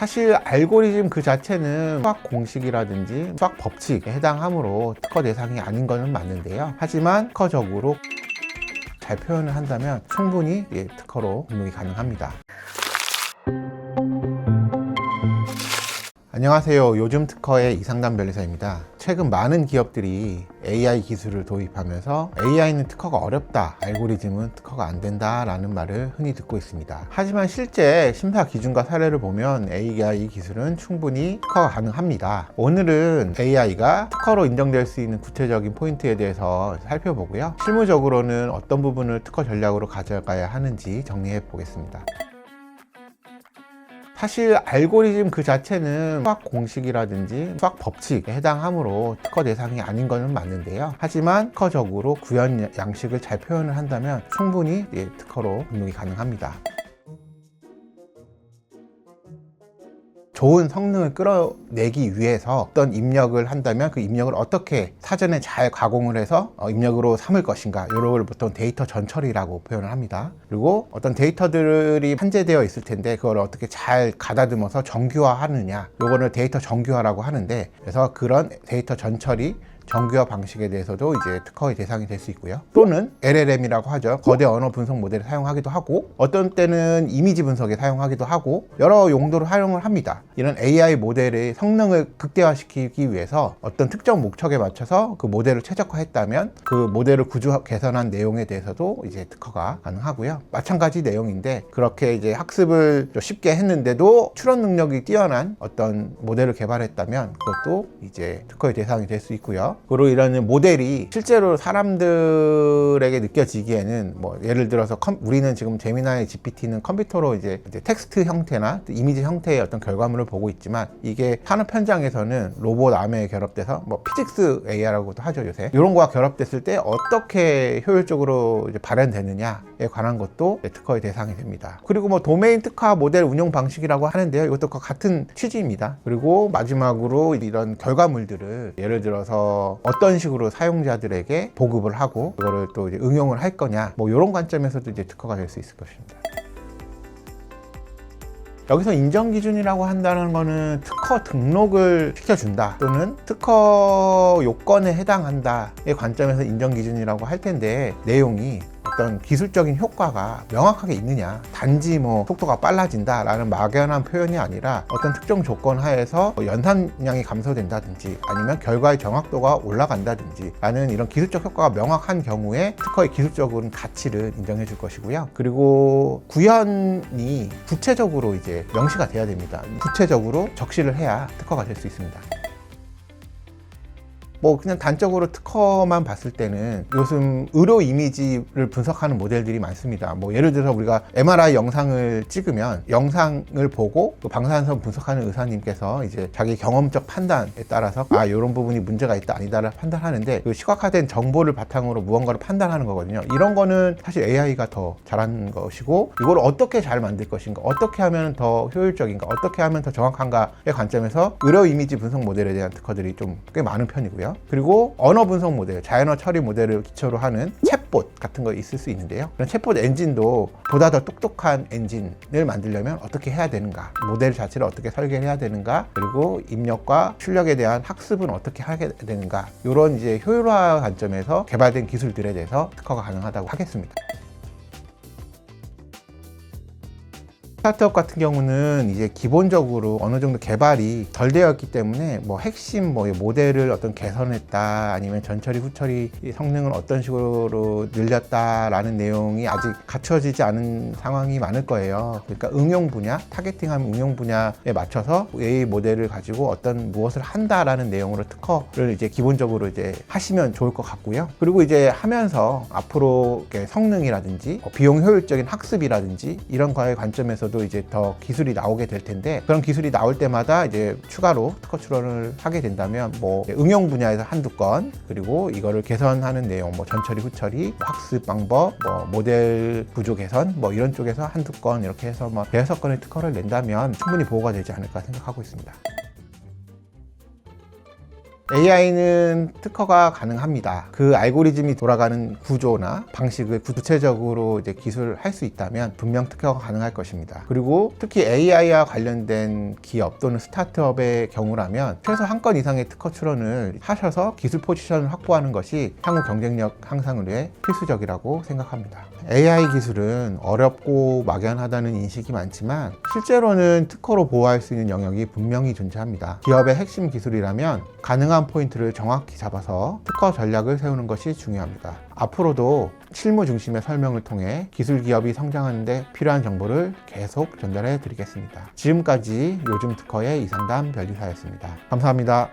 사실 알고리즘 그 자체는 수학 공식이라든지 수학 법칙에 해당하므로 특허 대상이 아닌 것은 맞는데요. 하지만 특허적으로 잘 표현을 한다면 충분히 특허로 등록이 가능합니다. 안녕하세요. 요즘 특허의 이상남 변리사입니다. 최근 많은 기업들이 AI 기술을 도입하면서 AI는 특허가 어렵다, 알고리즘은 특허가 안 된다 라는 말을 흔히 듣고 있습니다. 하지만 실제 심사 기준과 사례를 보면 AI 기술은 충분히 특허가 가능합니다. 오늘은 AI가 특허로 인정될 수 있는 구체적인 포인트에 대해서 살펴보고요. 실무적으로는 어떤 부분을 특허 전략으로 가져가야 하는지 정리해 보겠습니다. 사실 알고리즘 그 자체는 수학 공식이라든지 수학 법칙에 해당하므로 특허 대상이 아닌 것은 맞는데요. 하지만 특허적으로 구현 양식을 잘 표현을 한다면 충분히 특허로 등록이 가능합니다. 좋은 성능을 끌어내기 위해서 어떤 입력을 한다면 그 입력을 어떻게 사전에 잘 가공을 해서 입력으로 삼을 것인가, 이런 걸 보통 데이터 전처리라고 표현을 합니다. 그리고 어떤 데이터들이 산재되어 있을 텐데 그걸 어떻게 잘 가다듬어서 정규화하느냐, 요거를 데이터 정규화라고 하는데, 그래서 그런 데이터 전처리 정규화 방식에 대해서도 이제 특허의 대상이 될 수 있고요. 또는 LLM이라고 하죠. 거대 언어 분석 모델을 사용하기도 하고, 어떤 때는 이미지 분석에 사용하기도 하고, 여러 용도로 활용을 합니다. 이런 AI 모델의 성능을 극대화시키기 위해서 어떤 특정 목적에 맞춰서 그 모델을 최적화했다면 그 모델을 구조 개선한 내용에 대해서도 이제 특허가 가능하고요. 마찬가지 내용인데, 그렇게 이제 학습을 쉽게 했는데도 추론 능력이 뛰어난 어떤 모델을 개발했다면 그것도 이제 특허의 대상이 될 수 있고요. 그리고 이런 모델이 실제로 사람들에게 느껴지기에는 뭐 예를 들어서 우리는 지금 제미나이 GPT는 컴퓨터로 이제 텍스트 형태나 이미지 형태의 어떤 결과물을 보고 있지만, 이게 산업 현장에서는 로봇 암에 결합돼서 뭐 피직스 AI라고도 하죠, 요새. 이런 거와 결합됐을 때 어떻게 효율적으로 이제 발현되느냐에 관한 것도 특허의 대상이 됩니다. 그리고 뭐 도메인 특화 모델 운용 방식이라고 하는데요, 이것도 같은 취지입니다. 그리고 마지막으로 이런 결과물들을 예를 들어서 어떤 식으로 사용자들에게 보급을 하고 그거를 또 이제 응용을 할 거냐, 뭐 이런 관점에서도 이제 특허가 될 수 있을 것입니다. 여기서 인정 기준이라고 한다는 거는 특허 등록을 시켜준다 또는 특허 요건에 해당한다의 관점에서 인정 기준이라고 할 텐데, 내용이 어떤 기술적인 효과가 명확하게 있느냐, 단지 뭐 속도가 빨라진다 라는 막연한 표현이 아니라 어떤 특정 조건 하에서 연산량이 감소된다든지 아니면 결과의 정확도가 올라간다든지 라는 이런 기술적 효과가 명확한 경우에 특허의 기술적인 가치를 인정해 줄 것이고요. 그리고 구현이 구체적으로 이제 명시가 돼야 됩니다. 구체적으로 적시를 해야 특허가 될 수 있습니다. 뭐 그냥 단적으로 특허만 봤을 때는 요즘 의료 이미지를 분석하는 모델들이 많습니다. 뭐 예를 들어서 우리가 MRI 영상을 찍으면 영상을 보고 그 방사선 분석하는 의사님께서 이제 자기 경험적 판단에 따라서 이런 부분이 문제가 있다 아니다를 판단하는데, 그 시각화된 정보를 바탕으로 무언가를 판단하는 거거든요. 이런 거는 사실 AI가 더 잘하는 것이고, 이걸 어떻게 잘 만들 것인가, 어떻게 하면 더 효율적인가, 어떻게 하면 더 정확한가의 관점에서 의료 이미지 분석 모델에 대한 특허들이 좀 꽤 많은 편이고요. 그리고 언어 분석 모델, 자연어 처리 모델을 기초로 하는 챗봇 같은 거 있을 수 있는데요. 그런 챗봇 엔진도 보다 더 똑똑한 엔진을 만들려면 어떻게 해야 되는가, 모델 자체를 어떻게 설계를 해야 되는가, 그리고 입력과 출력에 대한 학습은 어떻게 하게 되는가, 이런 이제 효율화 관점에서 개발된 기술들에 대해서 특허가 가능하다고 하겠습니다. 스타트업 같은 경우는 이제 기본적으로 어느 정도 개발이 덜 되었기 때문에 뭐 핵심 뭐 모델을 어떤 개선했다 아니면 전처리 후처리 성능을 어떤 식으로 늘렸다라는 내용이 아직 갖춰지지 않은 상황이 많을 거예요. 그러니까 응용 분야, 타겟팅하는 응용 분야에 맞춰서 AI 모델을 가지고 어떤 무엇을 한다라는 내용으로 특허를 이제 기본적으로 이제 하시면 좋을 것 같고요. 그리고 이제 하면서 앞으로 성능이라든지 비용 효율적인 학습이라든지 이런 거의 관점에서 이제 더 기술이 나오게 될 텐데, 그런 기술이 나올 때마다 이제 추가로 특허 출원을 하게 된다면 뭐 응용 분야에서 한두 건, 그리고 이거를 개선하는 내용, 뭐 전처리 후처리, 학습 방법, 뭐 모델 구조 개선, 뭐 이런 쪽에서 한두 건 이렇게 해서 뭐 대여섯 건의 특허를 낸다면 충분히 보호가 되지 않을까 생각하고 있습니다. AI는 특허가 가능합니다. 그 알고리즘이 돌아가는 구조나 방식을 구체적으로 이제 기술할 수 있다면 분명 특허가 가능할 것입니다. 그리고 특히 AI와 관련된 기업 또는 스타트업의 경우라면 최소 한 건 이상의 특허 출원을 하셔서 기술 포지션을 확보하는 것이 향후 경쟁력 향상을 위해 필수적이라고 생각합니다. AI 기술은 어렵고 막연하다는 인식이 많지만 실제로는 특허로 보호할 수 있는 영역이 분명히 존재합니다. 기업의 핵심 기술이라면 가능한 포인트를 정확히 잡아서 특허 전략을 세우는 것이 중요합니다. 앞으로도 실무 중심의 설명을 통해 기술 기업이 성장하는 데 필요한 정보를 계속 전달해 드리겠습니다. 지금까지 요즘 특허의 이상담 변리사였습니다. 감사합니다.